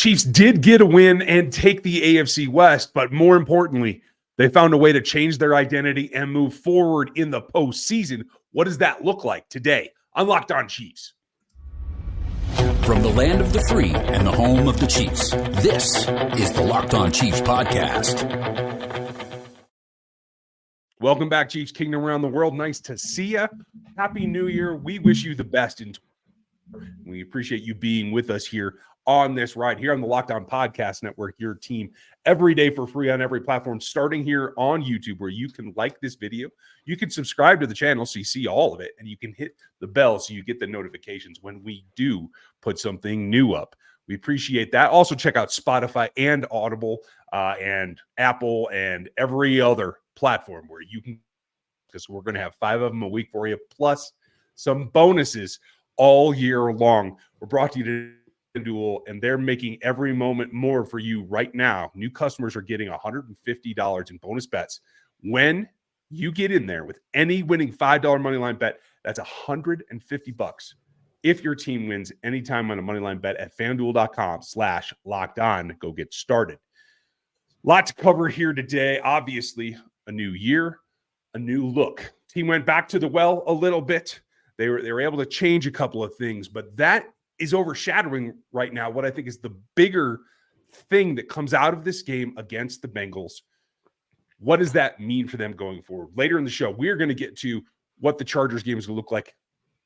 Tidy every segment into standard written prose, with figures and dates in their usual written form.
Chiefs did get a win and take the AFC West, but more importantly, they found a way to change their identity and move forward in the postseason. What does that look like today on Locked On Chiefs? From the land of the free and the home of the Chiefs, this is the Locked On Chiefs podcast. Welcome back, Chiefs Kingdom around the world. Nice to see you. Happy New Year. We wish you the best in 2020. We appreciate you being with us here on this ride here on the Locked On Podcast Network, your team every day for free on every platform, starting here on YouTube, where you can like this video. You can subscribe to the channel so you see all of it, and you can hit the bell so you get the notifications when we do put something new up. We appreciate that. Also, check out Spotify and Audible and Apple and every other platform where you can, because we're going to have 5 of them a week for you, plus some bonuses all year long. We're brought to you to FanDuel, and they're making every moment more for you right now. New customers are getting $150 in bonus bets when you get in there with any winning $5 moneyline bet. That's $150 if your team wins anytime on a moneyline bet at FanDuel.com/locked-on. Go get started. Lot to cover here today. Obviously, a new year, a new look. Team went back to the well a little bit. They were able to change a couple of things, but that is overshadowing right now what I think is the bigger thing that comes out of this game against the Bengals. What does that mean for them going forward? Later in the show, we're going to get to what the Chargers game is going to look like.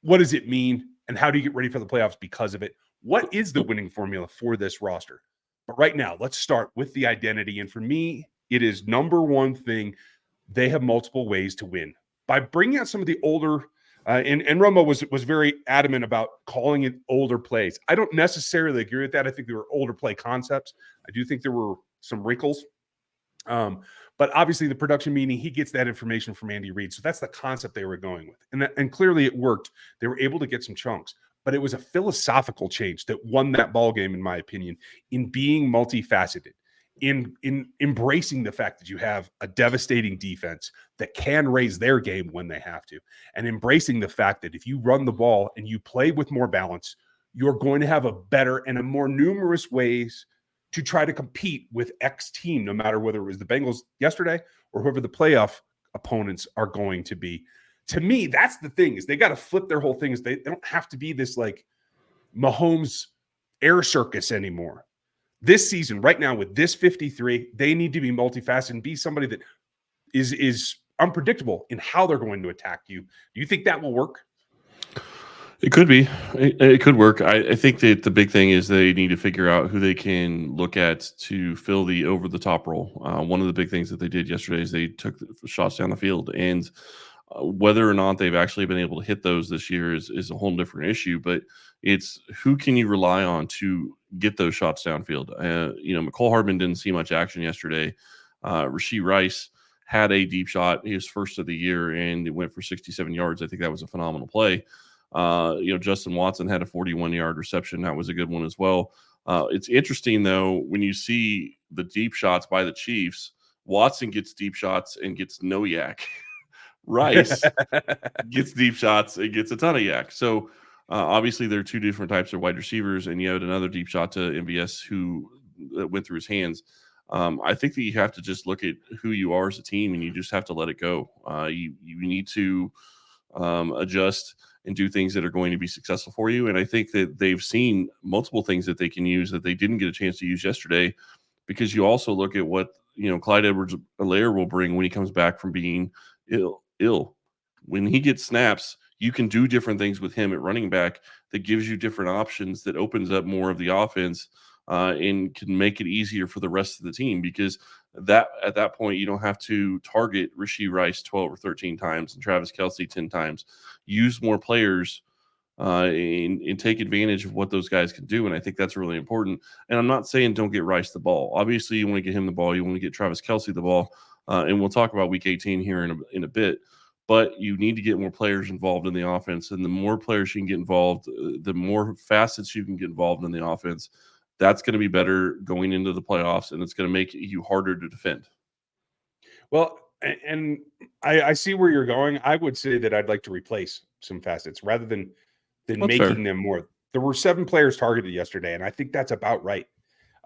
What does it mean, and how do you get ready for the playoffs because of it? What is the winning formula for this roster? But right now, let's start with the identity. And for me, it is number one thing. They have multiple ways to win. By bringing out some of the older and Romo was very adamant about calling it older plays. I don't necessarily agree with that. I think there were older play concepts. I do think there were some wrinkles. But obviously the production meaning he gets that information from Andy Reid. So that's the concept they were going with. And clearly it worked. They were able to get some chunks. But it was a philosophical change that won that ball game, in my opinion, in being multifaceted. In embracing the fact that you have a devastating defense that can raise their game when they have to, and embracing the fact that if you run the ball and you play with more balance, you're going to have a better and a more numerous ways to try to compete with X team, no matter whether it was the Bengals yesterday or whoever the playoff opponents are going to be. To me, that's the thing, is they got to flip their whole thing. Is they don't have to be this like Mahomes air circus anymore. This season, right now, with this 53, they need to be multifaceted and be somebody that is unpredictable in how they're going to attack you. Do you think that will work? It could be. It could work. I think that the big thing is they need to figure out who they can look at to fill the over-the-top role. One of the big things that they did yesterday is they took the shots down the field, and whether or not they've actually been able to hit those this year is a whole different issue. But it's who can you rely on to get those shots downfield. McCole Hardman didn't see much action yesterday. Rashee Rice had a deep shot, his first of the year, and it went for 67 yards. I think that was a phenomenal play. Justin Watson had a 41-yard reception. That was a good one as well. It's interesting, though, when you see the deep shots by the Chiefs, Watson gets deep shots and gets no yak. Rice gets deep shots and gets a ton of yak. So obviously there are two different types of wide receivers, and you had another deep shot to MVS who went through his hands. I think that you have to just look at who you are as a team, and you just have to let it go. You need to adjust and do things that are going to be successful for you. And I think that they've seen multiple things that they can use that they didn't get a chance to use yesterday, because you also look at what Clyde Edwards-Helaire will bring when he comes back from being ill. When he gets snaps, you can do different things with him at running back that gives you different options, that opens up more of the offense and can make it easier for the rest of the team, because that at that point you don't have to target Rashee Rice 12 or 13 times and Travis Kelce 10 times. Use more players and take advantage of what those guys can do. And I think that's really important. And I'm not saying don't get Rice the ball. Obviously, you want to get him the ball. You want to get Travis Kelce the ball. And we'll talk about Week 18 here in a bit. But you need to get more players involved in the offense. And the more players you can get involved, the more facets you can get involved in the offense. That's going to be better going into the playoffs, and it's going to make you harder to defend. Well, and I see where you're going. I would say that I'd like to replace some facets rather than making them more. There were 7 players targeted yesterday, and I think that's about right.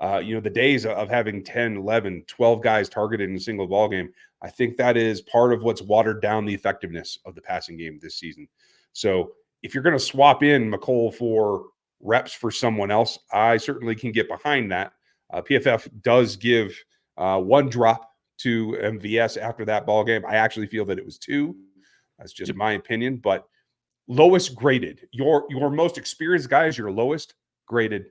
The days of having 10, 11, 12 guys targeted in a single ball game, I think that is part of what's watered down the effectiveness of the passing game this season. So if you're going to swap in McColl for reps for someone else, I certainly can get behind that. PFF does give one drop to MVS after that ball game. I actually feel that it was 2. That's just my opinion, but lowest graded. Your most experienced guy is your lowest graded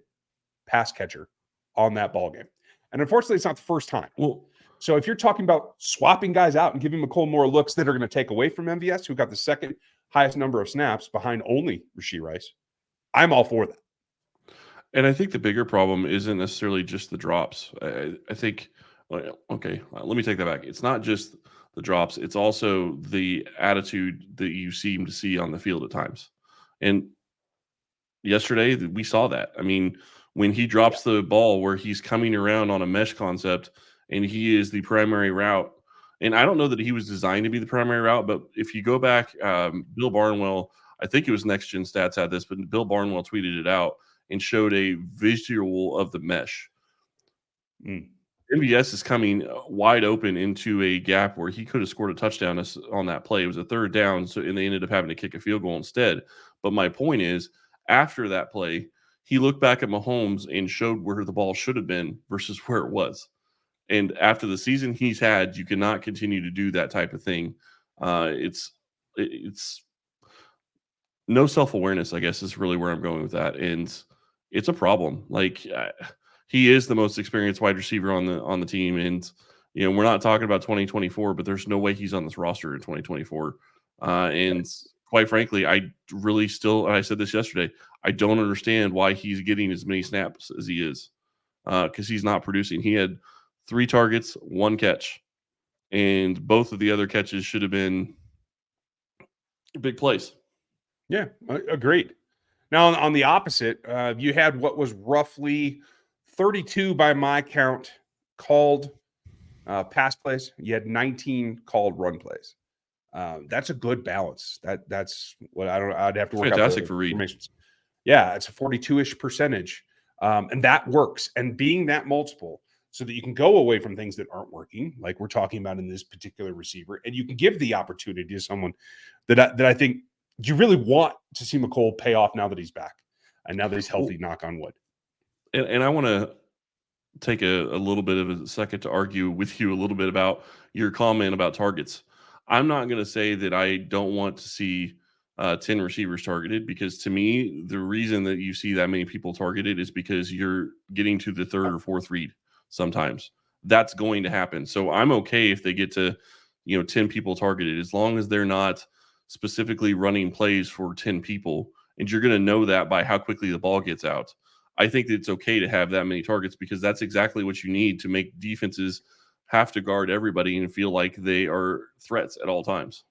pass catcher on that ball game. And unfortunately, it's not the first time. Well, so if you're talking about swapping guys out and giving McColl more looks that are going to take away from MVS, who got the second highest number of snaps behind only Rashee Rice, I'm all for that. and I think the bigger problem isn't necessarily just the drops. I think, okay, let me take that back. It's not just the drops. It's also the attitude that you seem to see on the field at times. And yesterday, we saw that. I mean, when he drops the ball where he's coming around on a mesh concept and he is the primary route, and I don't know that he was designed to be the primary route, but if you go back, Bill Barnwell, I think it was Next Gen Stats had this, but Bill Barnwell tweeted it out and showed a visual of the mesh. MVS is coming wide open into a gap where he could have scored a touchdown on that play. It was a third down, and they ended up having to kick a field goal instead. But my point is, after that play, he looked back at Mahomes and showed where the ball should have been versus where it was. And after the season he's had, you cannot continue to do that type of thing. It's no self-awareness, I guess, is really where I'm going with that. And it's a problem. Like, he is the most experienced wide receiver on the team. And, we're not talking about 2024, but there's no way he's on this roster in 2024. And quite frankly, I really still, and I said this yesterday, I don't understand why he's getting as many snaps as he is, because he's not producing. He had 3 targets, 1 catch, and both of the other catches should have been big plays. Yeah, agreed. Now, on the opposite, you had what was roughly 32 by my count called pass plays. You had 19 called run plays. That's a good balance. That's what I'd have to work fantastic out for Reed. Yeah, it's a 42-ish percentage. And that works. And being that multiple so that you can go away from things that aren't working, like we're talking about in this particular receiver, and you can give the opportunity to someone that I think you really want to see McColl pay off now that he's back and now that he's healthy, knock on wood. And I want to take a little bit of a second to argue with you a little bit about your comment about targets. I'm not going to say that I don't want to see 10 receivers targeted, because to me, the reason that you see that many people targeted is because you're getting to the 3rd or 4th read sometimes. That's going to happen. So I'm okay if they get to 10 people targeted, as long as they're not specifically running plays for 10 people, and you're going to know that by how quickly the ball gets out. I think that it's okay to have that many targets, because that's exactly what you need to make defenses have to guard everybody and feel like they are threats at all times.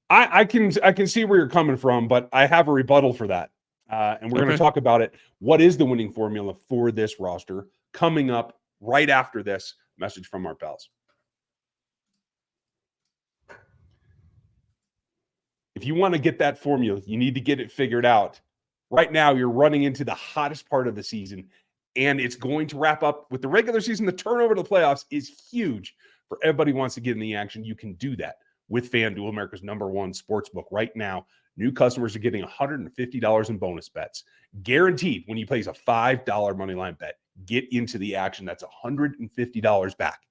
I can see where you're coming from, but I have a rebuttal for that. And we're going to talk about it. What is the winning formula for this roster coming up right after this message from our pals? If you want to get that formula, you need to get it figured out. Right now, you're running into the hottest part of the season, and it's going to wrap up with the regular season. The turnover to the playoffs is huge for everybody who wants to get in the action. You can do that with FanDuel, America's #1 sportsbook. Right now, new customers are getting $150 in bonus bets, guaranteed when you place a $5 money line bet. Get into the action. That's $150 back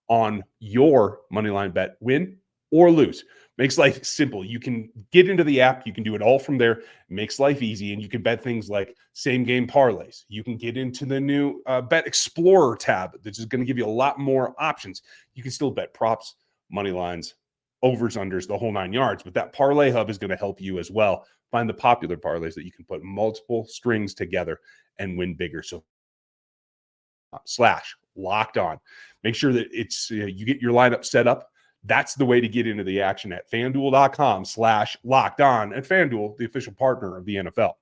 on your money line bet, win or lose. Makes life simple. You can get into the app. You can do it all from there. Makes life easy. And you can bet things like same game parlays. You can get into the new Bet Explorer tab. That's just going to give you a lot more options. You can still bet props, money lines, overs, unders, the whole 9 yards. But that parlay hub is going to help you as well. Find the popular parlays that you can put multiple strings together and win bigger. So /locked on. Make sure that it's you get your lineup set up. That's the way to get into the action at FanDuel.com/locked on. At FanDuel, the official partner of the NFL.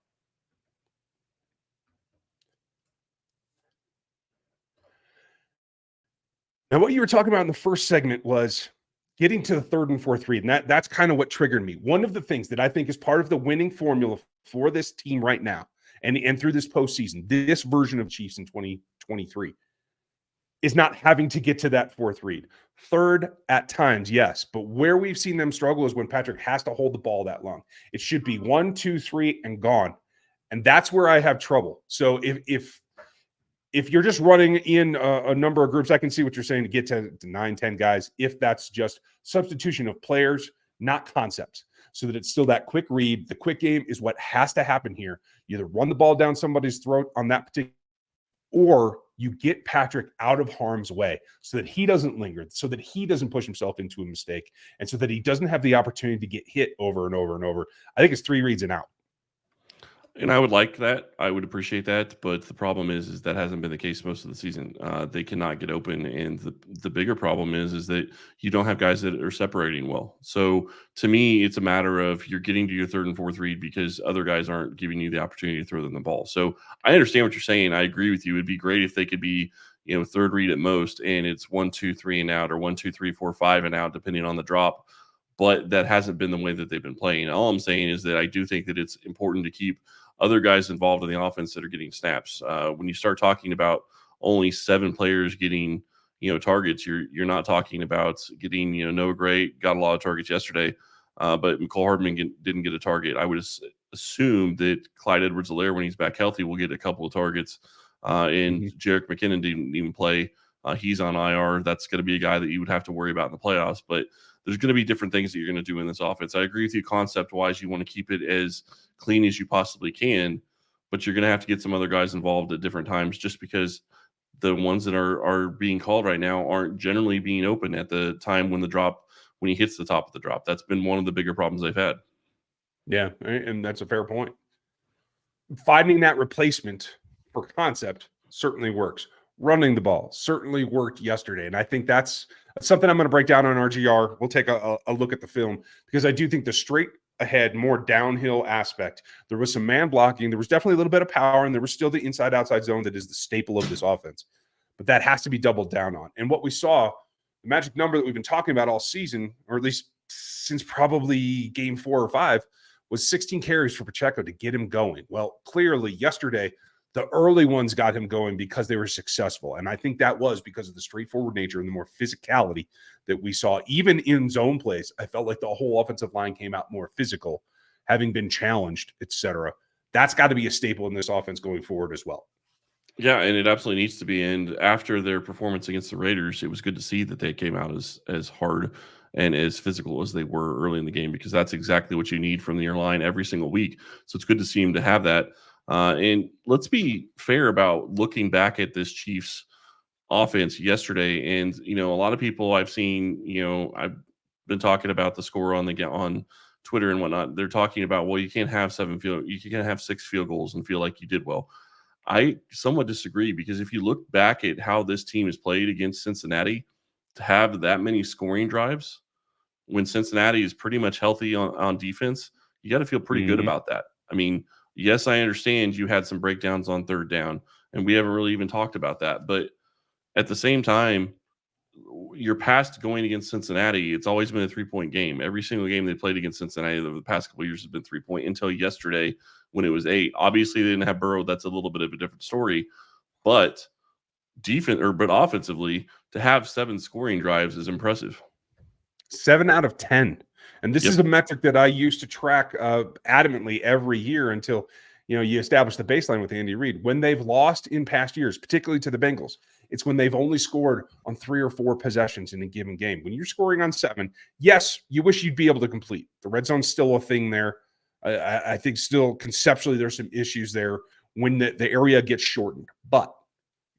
Now, what you were talking about in the first segment was getting to the 3rd and 4th read, and that's kind of what triggered me. One of the things that I think is part of the winning formula for this team right now, and through this postseason, this version of Chiefs in 2023 is not having to get to that fourth read. Third at times, yes, but where we've seen them struggle is when Patrick has to hold the ball that long. It should be 1, 2, 3 and gone. And that's where I have trouble. So if you're just running in a number of groups, I can see what you're saying to get to 9, 10 guys, if that's just substitution of players, not concepts, so that it's still that quick read. The quick game is what has to happen here. You either run the ball down somebody's throat on that particular, or you get Patrick out of harm's way so that he doesn't linger, so that he doesn't push himself into a mistake, and so that he doesn't have the opportunity to get hit over and over and over. I think it's 3 reads and out. And I would like that. I would appreciate that. But the problem is that hasn't been the case most of the season. They cannot get open. And the bigger problem is that you don't have guys that are separating well. So to me, it's a matter of you're getting to your third and fourth read because other guys aren't giving you the opportunity to throw them the ball. So I understand what you're saying. I agree with you. It'd be great if they could be, third read at most, and it's 1, 2, 3 and out, or 1, 2, 3, 4, 5 and out, depending on the drop. But that hasn't been the way that they've been playing. All I'm saying is that I do think that it's important to keep other guys involved in the offense that are getting snaps. When you start talking about only 7 players getting, targets, you're not talking about getting, Noah Gray got a lot of targets yesterday, but Mecole Hardman didn't get a target. I would assume that Clyde Edwards-Helaire, when he's back healthy, will get a couple of targets. And Jerick McKinnon didn't even play. He's on IR. That's going to be a guy that you would have to worry about in the playoffs. But there's going to be different things that you're going to do in this offense. I agree with you concept-wise. You want to keep it as clean as you possibly can, but you're going to have to get some other guys involved at different times just because the ones that are being called right now aren't generally being open at the time when he hits the top of the drop. That's been one of the bigger problems they've had. Yeah, and that's a fair point. Finding that replacement for concept certainly works. Running the ball certainly worked yesterday. And I think that's something I'm going to break down on RGR. We'll take a look at the film because I do think the straight ahead, more downhill aspect, there was some man blocking. There was definitely a little bit of power, and there was still the inside-outside zone that is the staple of this offense. But that has to be doubled down on. And what we saw, the magic number that we've been talking about all season, or at least since probably game 4 or 5, was 16 carries for Pacheco to get him going. Well, clearly yesterday, the early ones got him going because they were successful. And I think that was because of the straightforward nature and the more physicality that we saw. Even in zone plays, I felt like the whole offensive line came out more physical, having been challenged, etc. That's got to be a staple in this offense going forward as well. Yeah, and it absolutely needs to be. And after their performance against the Raiders, it was good to see that they came out as hard and as physical as they were early in the game, because that's exactly what you need from your line every single week. So it's good to see him to have that. And let's be fair about looking back at this Chiefs offense yesterday. And, a lot of people I've seen, I've been talking about the score on Twitter and whatnot. They're talking about, well, you can't have 6 field goals and feel like you did well. I somewhat disagree, because if you look back at how this team has played against Cincinnati, to have that many scoring drives when Cincinnati is pretty much healthy on defense, you got to feel pretty good about that. I mean, yes, I understand you had some breakdowns on third down, and we haven't really even talked about that. But at the same time, you're past going against Cincinnati. It's always been a 3-point game. Every single game they played against Cincinnati over the past couple of years has been 3-point until yesterday when it was 8. Obviously, they didn't have Burrow. That's a little bit of a different story. But offensively, to have 7 scoring drives is impressive. 7 out of 10. And this is a metric that I used to track adamantly every year until, you establish the baseline with Andy Reid. When they've lost in past years, particularly to the Bengals, it's when they've only scored on 3 or 4 possessions in a given game. When you're scoring on 7, yes, you wish you'd be able to complete. The red zone's still a thing there. I think still conceptually there's some issues there when the area gets shortened. But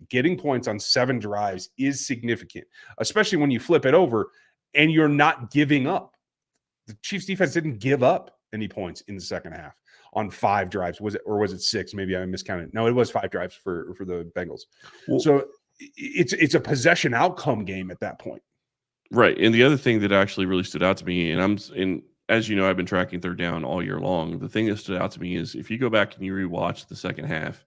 getting points on 7 drives is significant, especially when you flip it over and you're not giving up. The Chiefs defense didn't give up any points in the second half on 5 drives. Was it 6? Maybe I miscounted. No, it was 5 drives for the Bengals. Well, so it's a possession outcome game at that point. Right. And the other thing that actually really stood out to me, and as you know, I've been tracking third down all year long. The thing that stood out to me is if you go back and you rewatch the second half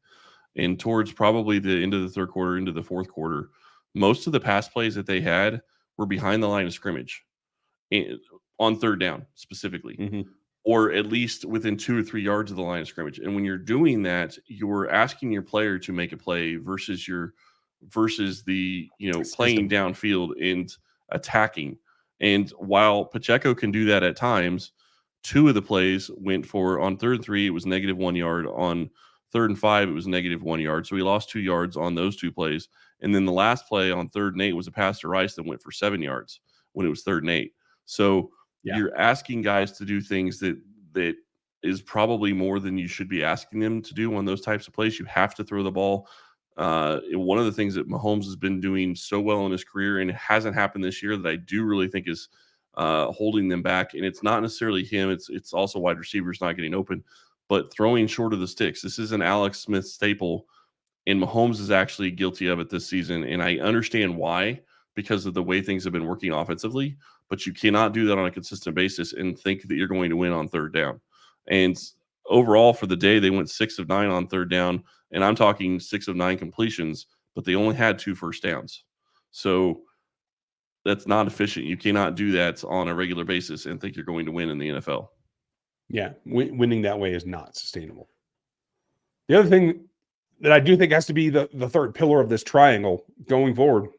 and towards probably the end of the third quarter, into the fourth quarter, most of the pass plays that they had were behind the line of scrimmage on third down specifically. or at least within 2 or 3 yards of the line of scrimmage. And when you're doing that, you're asking your player to make a play versus the playing downfield and attacking. And while Pacheco can do that at times, 2 of the plays went for, on 3rd and 3, it was -1 yard. On 3rd and 5, it was -1 yard. So we lost 2 yards on those 2 plays. And then the last play on 3rd and 8 was a pass to Rice that went for 7 yards when it was 3rd and 8. So you're asking guys to do things that is probably more than you should be asking them to do on those types of plays. You have to throw the ball. One of the things that Mahomes has been doing so well in his career, and it hasn't happened this year, that I do really think is holding them back. And it's not necessarily him. It's also wide receivers not getting open, but throwing short of the sticks. This is an Alex Smith staple, and Mahomes is actually guilty of it this season. And I understand why, because of the way things have been working offensively, but you cannot do that on a consistent basis and think that you're going to win on 3rd down. And overall for the day, they went 6 of 9 on 3rd down, and I'm talking 6 of 9 completions, but they only had 2 first downs. So that's not efficient. You cannot do that on a regular basis and think you're going to win in the NFL. Yeah, winning that way is not sustainable. The other thing that I do think has to be the third pillar of this triangle going forward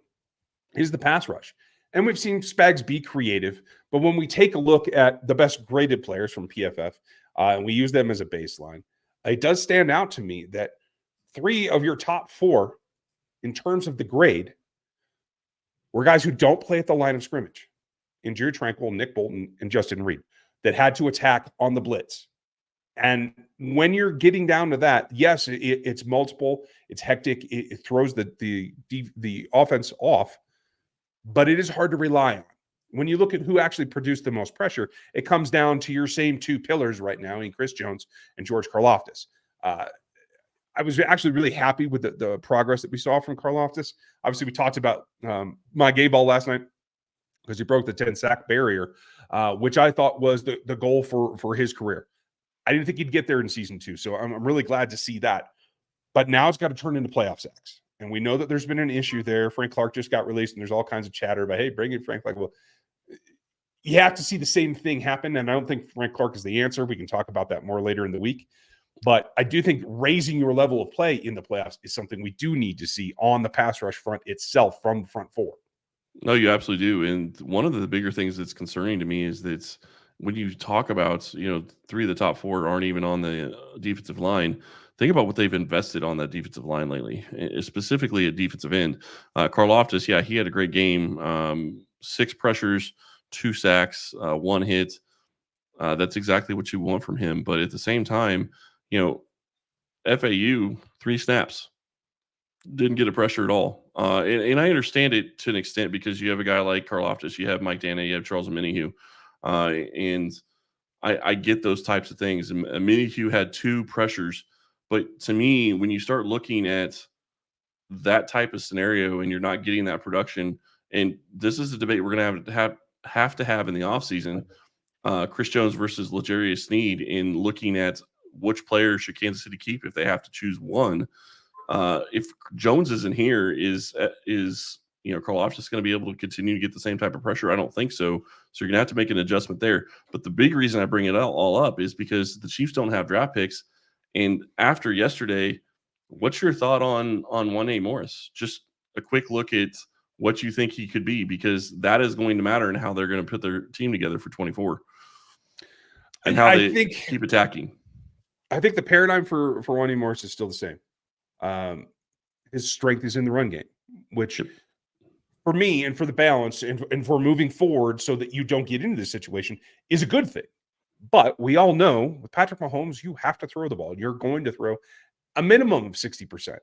is the pass rush. And we've seen Spags be creative, but when we take a look at the best graded players from PFF, and we use them as a baseline, it does stand out to me that 3 of your top 4 in terms of the grade were guys who don't play at the line of scrimmage, in Drew Tranquil, Nick Bolton, and Justin Reed, that had to attack on the blitz. And when you're getting down to that, yes, it's multiple, it's hectic, it throws the offense off, but it is hard to rely on. When you look at who actually produced the most pressure, it comes down to your same 2 pillars right now in Chris Jones and George Karlaftis. I was actually really happy with the progress that we saw from Karlaftis. Obviously, we talked about my gay ball last night because he broke the 10-sack barrier, which I thought was the goal for his career. I didn't think he'd get there in season 2, so I'm really glad to see that. But now it's got to turn into playoff sacks. And we know that there's been an issue there. Frank Clark just got released, and there's all kinds of chatter about, hey, bring in Frank. Like, well, you have to see the same thing happen, and I don't think Frank Clark is the answer. We can talk about that more later in the week. But I do think raising your level of play in the playoffs is something we do need to see on the pass rush front itself from the front 4. No, you absolutely do. And one of the bigger things that's concerning to me is that when you talk about, 3 of the top 4 aren't even on the defensive line. Think about what they've invested on that defensive line lately, specifically at defensive end. Karlaftis, he had a great game. 6 pressures, 2 sacks, 1 hit. That's exactly what you want from him. But at the same time, FAU, 3 snaps. Didn't get a pressure at all. And I understand it to an extent because you have a guy like Karlaftis, you have Mike Dana, you have Charles Omenihu. And I get those types of things. And Omenihu had 2 pressures. But to me, when you start looking at that type of scenario and you're not getting that production, and this is a debate we're going to have to have in the offseason, Chris Jones versus L'Jarius Sneed, in looking at which player should Kansas City keep if they have to choose one. If Jones isn't here, is Karlaftis going to be able to continue to get the same type of pressure? I don't think so. So you're going to have to make an adjustment there. But the big reason I bring it all up is because the Chiefs don't have draft picks. And after yesterday, what's your thought on Wanya Morris? Just a quick look at what you think he could be, because that is going to matter in how they're going to put their team together for 24 and how they keep attacking. I think the paradigm for Wanya Morris is still the same. His strength is in the run game, which for me and for the balance and for moving forward so that you don't get into this situation is a good thing. But we all know with Patrick Mahomes, you have to throw the ball. You're going to throw a minimum of 60%.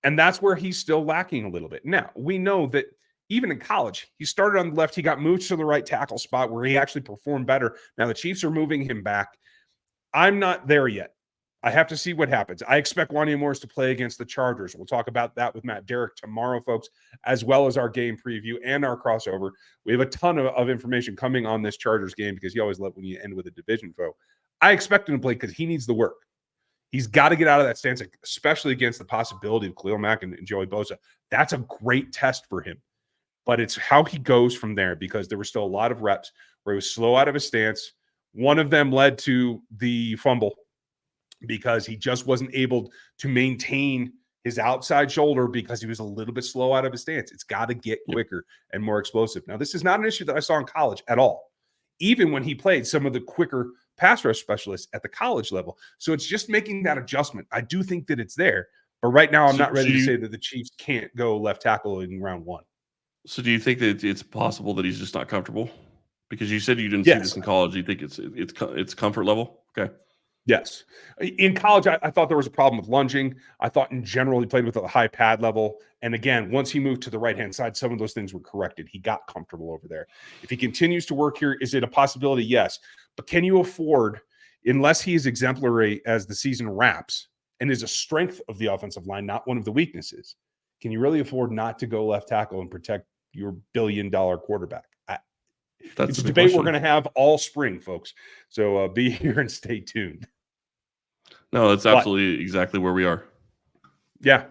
And that's where he's still lacking a little bit. Now, we know that even in college, he started on the left. He got moved to the right tackle spot where he actually performed better. Now the Chiefs are moving him back. I'm not there yet. I have to see what happens. I expect Wanya Morris to play against the Chargers. We'll talk about that with Matt Derrick tomorrow, folks, as well as our game preview and our crossover. We have a ton of information coming on this Chargers game because you always love when you end with a division foe. I expect him to play because he needs the work. He's got to get out of that stance, especially against the possibility of Khalil Mack and Joey Bosa. That's a great test for him. But it's how he goes from there, because there were still a lot of reps where he was slow out of his stance, One of them led to the fumble because he just wasn't able to maintain his outside shoulder because he was a little bit slow out of his stance. It's got to get quicker and more explosive. Now, this is not an issue that I saw in college at all, even when he played some of the quicker pass rush specialists at the college level. So it's just making that adjustment. I do think that it's there, but right now I'm not ready to say that the Chiefs can't go left tackle in round one. So do you think that it's possible that he's just not comfortable? Because you said you didn't see this in college. You think it's comfort level? Okay. Yes. In college, I thought there was a problem with lunging. I thought in general he played with a high pad level. And again, once he moved to the right-hand side, some of those things were corrected. He got comfortable over there. If he continues to work here, is it a possibility? Yes. But can you afford, unless he is exemplary as the season wraps and is a strength of the offensive line, not one of the weaknesses, can you really afford not to go left tackle and protect your billion-dollar quarterback? It's a debate we're going to have all spring, folks. So be here and stay tuned. No, that's absolutely exactly where we are. Yeah.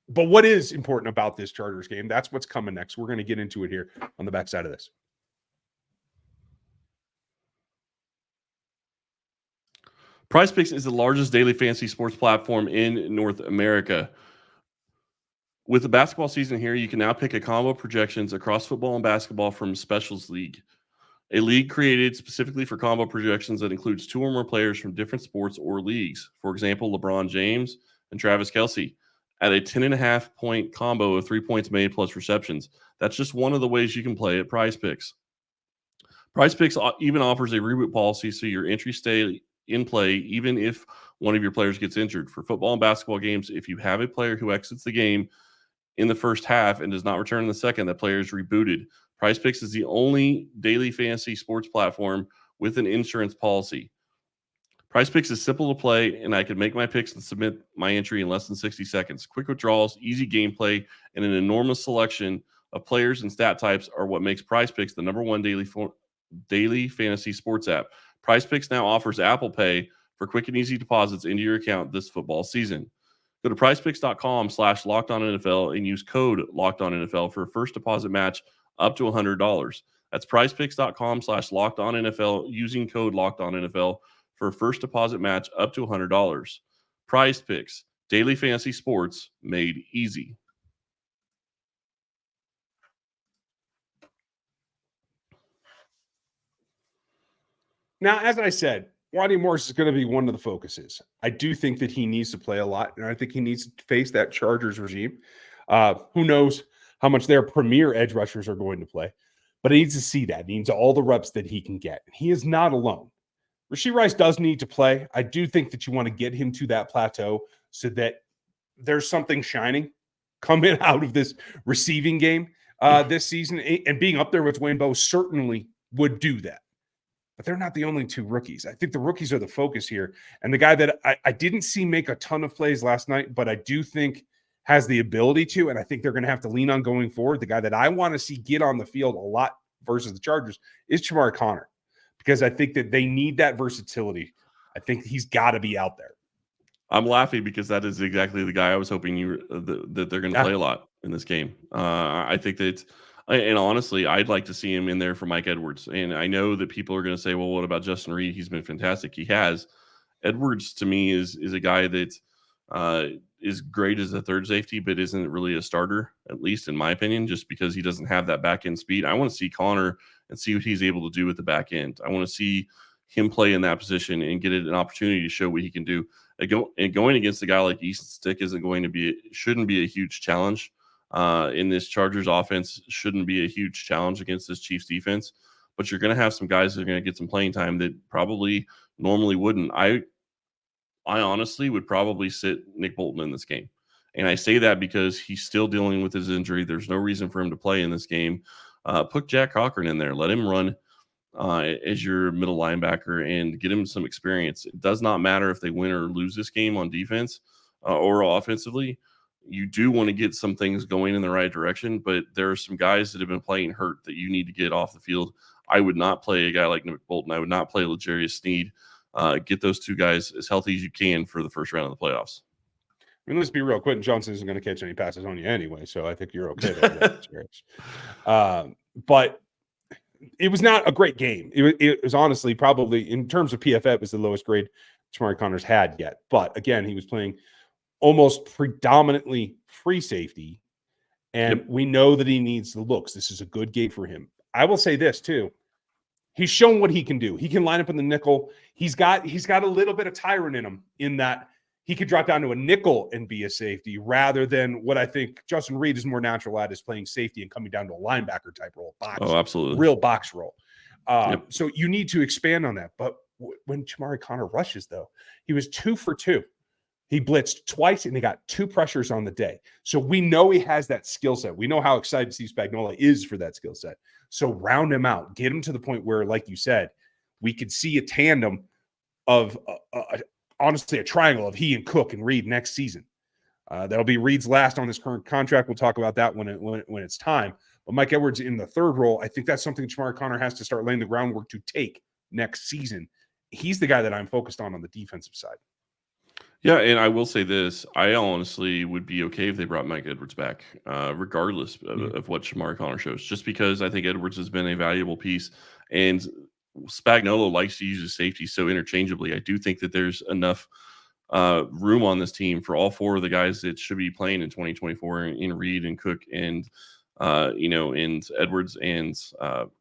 But what is important about this Chargers game, that's what's coming next. We're going to get into it here on the backside of this. PrizePicks is the largest daily fantasy sports platform in North America. With the basketball season here, you can now pick a combo projections across football and basketball from Specials League, a league created specifically for combo projections that includes two or more players from different sports or leagues. For example, LeBron James and Travis Kelce at a 10.5 point combo of 3 points made plus receptions. That's just one of the ways you can play at PrizePicks. PrizePicks even offers a reboot policy so your entries stay in play even if one of your players gets injured. For football and basketball games, if you have a player who exits the game in the first half and does not return in the second, that player is rebooted. PrizePicks is the only daily fantasy sports platform with an insurance policy. PrizePicks is simple to play, and I can make my picks and submit my entry in less than 60 seconds. Quick withdrawals, easy gameplay, and an enormous selection of players and stat types are what makes PrizePicks the number one daily fantasy sports app. PrizePicks now offers Apple Pay for quick and easy deposits into your account this football season. Go to prizepicks.com/LockedOnNFL and use code LockedOnNFL for a first deposit match up to $100. That's prizepicks.com/LockedOnNFL using code LockedOnNFL for a first deposit match up to $100. PrizePicks, daily fantasy sports made easy. Now, as I said, Ronnie Morris is going to be one of the focuses. I do think that he needs to play a lot, and I think he needs to face that Chargers regime. Who knows how much their premier edge rushers are going to play, but he needs to see that. He needs all the reps that he can get. He is not alone. Rashee Rice does need to play. I do think that you want to get him to that plateau so that there's something shining coming out of this receiving game this season, and being up there with Wayne Bowe certainly would do that. But they're not the only two rookies. I think the rookies are the focus here. And the guy that I didn't see make a ton of plays last night, but I do think has the ability to, and I think they're going to have to lean on going forward, the guy that I want to see get on the field a lot versus the Chargers is Jamar Conner, because I think that they need that versatility. I think he's got to be out there. I'm laughing because that is exactly the guy I was hoping that they're going to play a lot in this game. I think that and honestly, I'd like to see him in there for Mike Edwards. And I know that people are going to say, well, what about Justin Reed? He's been fantastic. He has. Edwards, to me, is a guy that is great as a third safety, but isn't really a starter, at least in my opinion, just because he doesn't have that back end speed. I want to see Connor and see what he's able to do with the back end. I want to see him play in that position and get an opportunity to show what he can do. And going against a guy like Easton Stick shouldn't be a huge challenge. In this Chargers offense shouldn't be a huge challenge against this Chiefs defense, but you're going to have some guys that are going to get some playing time that probably normally wouldn't. I honestly would probably sit Nick Bolton in this game. And I say that because he's still dealing with his injury. There's no reason for him to play in this game. Put Jack Cochran in there. Let him run as your middle linebacker and get him some experience. It does not matter if they win or lose this game on defense or offensively. You do want to get some things going in the right direction, but there are some guys that have been playing hurt that you need to get off the field. I would not play a guy like Nick Bolton. I would not play L'Jarius Sneed. Get those two guys as healthy as you can for the first round of the playoffs. I mean, let's be real. Quentin Johnson isn't going to catch any passes on you anyway, so I think you're okay there. But it was not a great game. It was honestly probably, in terms of PFF, it was the lowest grade Shamari Connor's had yet. But again, he was playing almost predominantly free safety, and we know that he needs the looks. This is a good game for him. I will say this too. He's shown what he can do. He can line up in the nickel. He's got a little bit of tyrant in him, in that he could drop down to a nickel and be a safety, rather than what I think Justin Reed is more natural at, is playing safety and coming down to a linebacker type role. Absolutely. Real box role. So you need to expand on that. But when Shamari Connor rushes, though, he was 2 for 2. He blitzed twice, and he got 2 pressures on the day. So we know he has that skill set. We know how excited Steve Spagnuolo is for that skill set. So round him out. Get him to the point where, like you said, we could see a tandem of, honestly, a triangle of he and Cook and Reed next season. That'll be Reed's last on this current contract. We'll talk about that when it's time. But Mike Edwards in the third role, I think that's something Shamari Connor has to start laying the groundwork to take next season. He's the guy that I'm focused on the defensive side. Yeah, and I will say this. I honestly would be okay if they brought Mike Edwards back, regardless of what Shamari Connor shows, just because I think Edwards has been a valuable piece. And Spagnuolo likes to use his safety so interchangeably. I do think that there's enough room on this team for all 4 of the guys that should be playing in 2024 in Reed and Cook and and Edwards and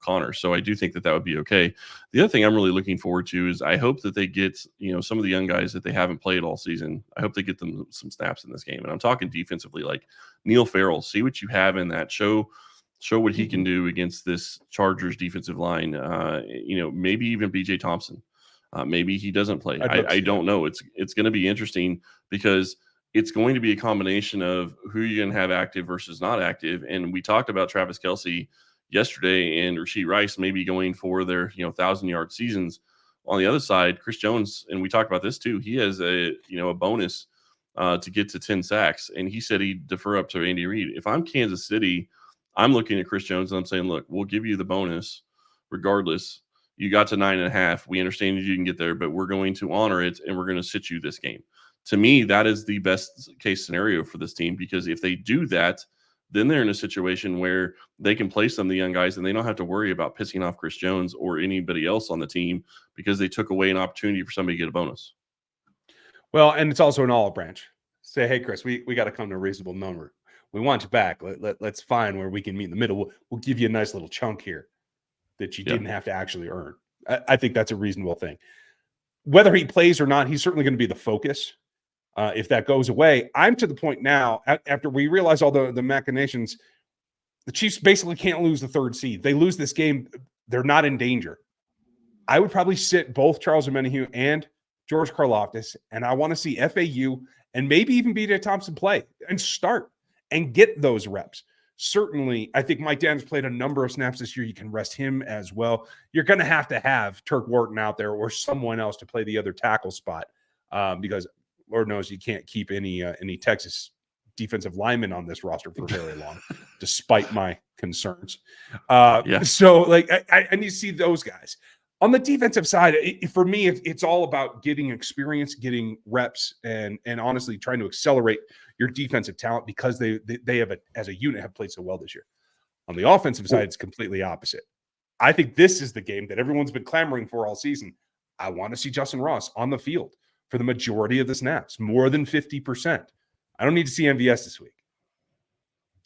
Connor. So I do think that would be okay. The other thing I'm really looking forward to is I hope that they get, some of the young guys that they haven't played all season. I hope they get them some snaps in this game. And I'm talking defensively, like Neil Farrell. See what you have in that. Show what he can do against this Chargers defensive line. Maybe even BJ Thompson. Maybe he doesn't play. I don't know. It's going to be interesting because it's going to be a combination of who you're going to have active versus not active. And we talked about Travis Kelce yesterday and Rashee Rice maybe going for their 1,000-yard seasons. On the other side, Chris Jones, and we talked about this too, he has a bonus to get to 10 sacks. And he said he'd defer up to Andy Reid. If I'm Kansas City, I'm looking at Chris Jones and I'm saying, look, we'll give you the bonus regardless. You got to 9.5. We understand you can get there, but we're going to honor it and we're going to sit you this game. To me, that is the best case scenario for this team, because if they do that, then they're in a situation where they can play some of the young guys and they don't have to worry about pissing off Chris Jones or anybody else on the team because they took away an opportunity for somebody to get a bonus. Well, and it's also an olive branch. Say, hey, Chris, we got to come to a reasonable number. We want you back. Let's find where we can meet in the middle. We'll give you a nice little chunk here that you didn't have to actually earn. I think that's a reasonable thing. Whether he plays or not, he's certainly going to be the focus. If that goes away, I'm to the point now, after we realize all the machinations, the Chiefs basically can't lose the 3rd seed. They lose this game, they're not in danger. I would probably sit both Charles Omenihu and George Karlaftis, and I want to see FAU and maybe even BJ Thompson play and start and get those reps. Certainly, I think Mike Dan's played a number of snaps this year. You can rest him as well. You're going to have Turk Wharton out there or someone else to play the other tackle spot because Lord knows you can't keep any Texas defensive linemen on this roster for very long, despite my concerns. So, I need to see those guys. On the defensive side, for me, it's all about getting experience, getting reps, and honestly trying to accelerate your defensive talent because they have, as a unit, have played so well this year. On the offensive side, it's completely opposite. I think this is the game that everyone's been clamoring for all season. I want to see Justin Ross on the field for the majority of the snaps, more than 50%. I don't need to see MVS this week.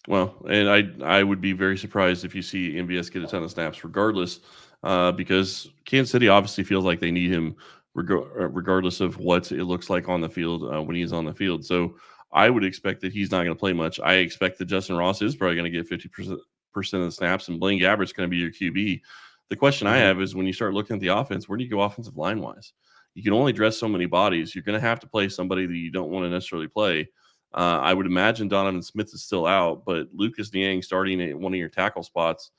Well, and I would be very surprised if you see MVS get a ton of snaps regardless, because Kansas City obviously feels like they need him regardless of what it looks like on the field when he's on the field. So I would expect that he's not going to play much. I expect that Justin Ross is probably going to get 50% of the snaps, and Blaine Gabbert's going to be your QB. The question I have is when you start looking at the offense, where do you go offensive line-wise? You can only dress so many bodies. You're going to have to play somebody that you don't want to necessarily play. I would imagine Donovan Smith is still out, but Lucas Niang starting at one of your tackle spots.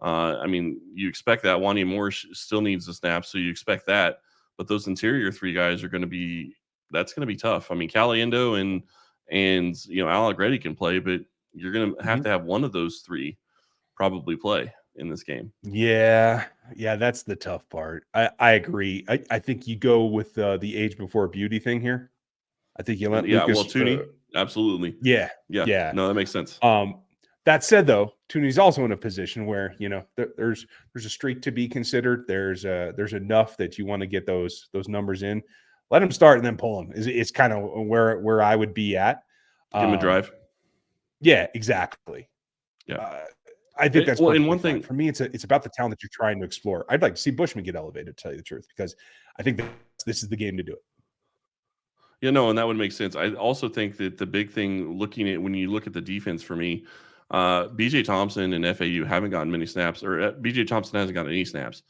You expect that. Wanya Moore still needs the snap, so you expect that. But those interior 3 guys are going to be – that's going to be tough. I mean, Caliendo and Allegretti can play, but you're going to have to have one of those 3 probably play in this game. Yeah, that's the tough part. I agree. I think you go with the age before beauty thing here. I think you let Lucas. Tooney, absolutely. Yeah. No, that makes sense. That said, though, Tooney's also in a position where, you know, there's a streak to be considered. There's enough that you want to get those numbers in. Let him start and then pull him. It's kind of where I would be at. Give him a drive. Yeah, exactly. Yeah. I think that's well. And perfectly one fine. thing For me, it's about the talent that you're trying to explore. I'd like to see Bushman get elevated, to tell you the truth, because I think that this is the game to do it. Yeah, no, and that would make sense. I also think that the big thing looking at when you look at the defense for me, BJ Thompson and FAU haven't gotten many snaps, or BJ Thompson hasn't gotten any snaps.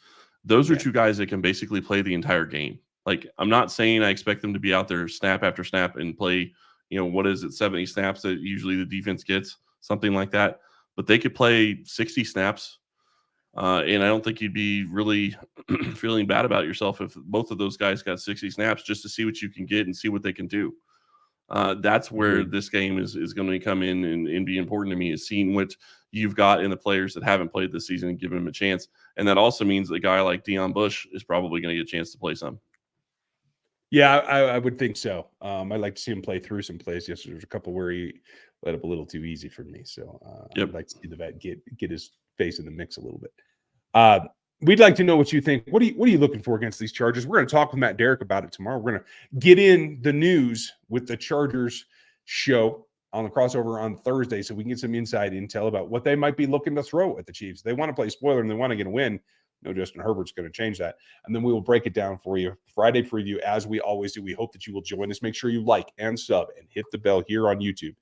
Those are two guys that can basically play the entire game. Like, I'm not saying I expect them to be out there snap after snap and play, you know, what is it, 70 snaps that usually the defense gets, something like that. But they could play 60 snaps. And I don't think you'd be really feeling bad about yourself if both of those guys got 60 snaps just to see what you can get and see what they can do. That's where this game is going to come in and be important to me, is seeing what you've got in the players that haven't played this season and giving them a chance. And that also means that a guy like Deion Bush is probably going to get a chance to play some. Yeah, I would think so. I'd like to see him play through some plays. Yesterday, there's a couple where he let up a little too easy for me. So I'd like to see the vet get his face in the mix a little bit. We'd like to know what you think. What are you looking for against these Chargers? We're going to talk with Matt Derrick about it tomorrow. We're going to get in the news with the Chargers show on the crossover on Thursday, so we can get some inside intel about what they might be looking to throw at the Chiefs. They want to play spoiler and they want to get a win. No, Justin Herbert's going to change that. And then we will break it down for you. Friday preview, as we always do. We hope that you will join us. Make sure you like and sub and hit the bell here on YouTube.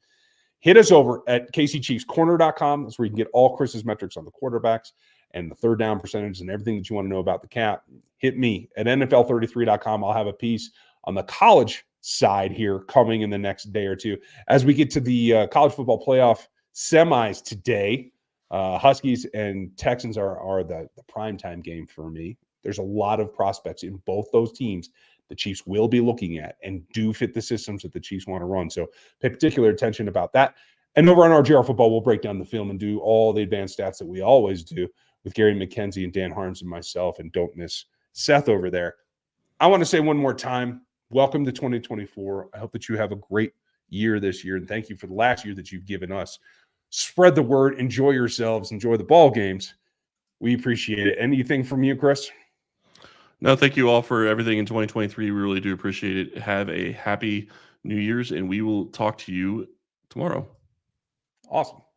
Hit us over at KCChiefsCorner.com. That's where you can get all Chris's metrics on the quarterbacks and the third down percentage and everything that you want to know about the cap. Hit me at NFL33.com. I'll have a piece on the college side here coming in the next day or two. As we get to the college football playoff semis today, Huskies and Texans are the primetime game for me. There's a lot of prospects in both those teams the Chiefs will be looking at and do fit the systems that the Chiefs want to run. So pay particular attention about that. And over on RGR Football, we'll break down the film and do all the advanced stats that we always do with Gary McKenzie and Dan Harms and myself. And don't miss Seth over there. I want to say one more time, welcome to 2024. I hope that you have a great year this year. And thank you for the last year that you've given us. Spread the word. Enjoy yourselves. Enjoy the ball games. We appreciate it. Anything from you, Chris? No, thank you all for everything in 2023. We really do appreciate it. Have a happy New Year's, and we will talk to you tomorrow. Awesome.